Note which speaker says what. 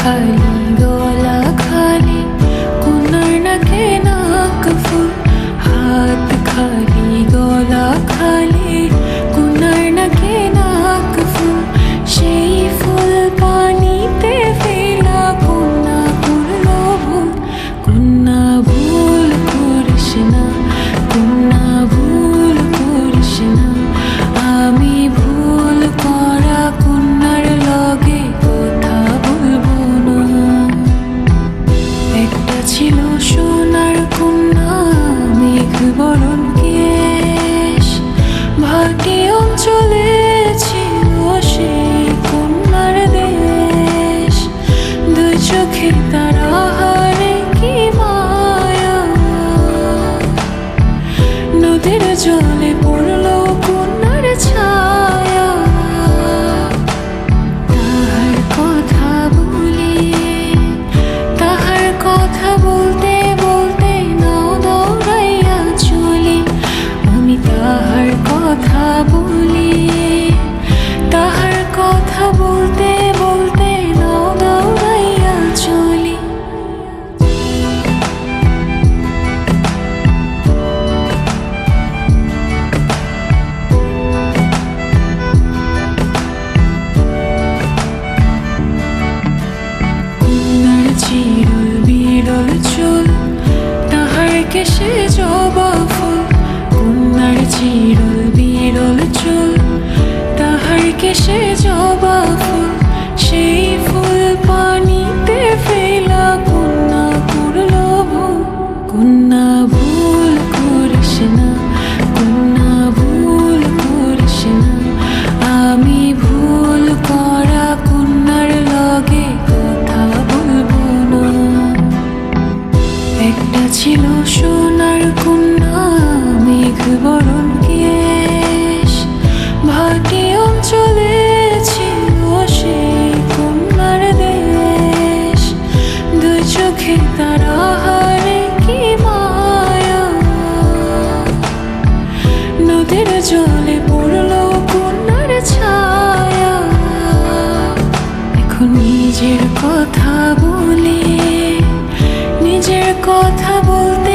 Speaker 1: খালি গলা খালি কোনার নাকে নাক ফুল হাত খালি গলা খালি কোনার নাকে নাক ফুল সেই ফুল পানিতে ফেলা কন্যা করলো ভুল কন্যা ভুল করিস না কন্যা ভুল করিস না আমি ভুল করা কন্যার লগে কথা বলবো না একটা ছিল সোনার কন্যা মেঘ বরণ কেশ ভাটি অঞ্চলে ছিল সেই কন্যার দেশ দুই চোখে তারা হারে কি মায়া নদীর জলে পড়লো কন্যার ছায়া তাহার কথা বলি তাহার কথা বলতে বলতে নাও দৌড়াইয়া চলি আমি তাহার কথা বলি তাহার কথা বলতে বলতে নাও দৌড়াইয়া চলি কন্যার চিরল বিরল চুল তাহার কেশে জবা ফুল কন্যার চিরল বিরল চুল তাহার কেশে জবা ফুল সেই ফুল পানিতে ফেলা কন্যা করলো ভুল কন্যা ভুল করিস না কন্যা ভুল করিস না আমি ভুল করা কন্যার লগে কথা বলবো না একটা ছিল সোনার কন্যা মেঘ বরণ কেশ ভাটি অঞ্চলে ছিল সেই কন্যার দেশ দুই চোখে তারা হারে কি মায়া নদীর জলে পড়লো কন্যার ছায়া এখন নিজের কথা বলি নিজের কথা বলতে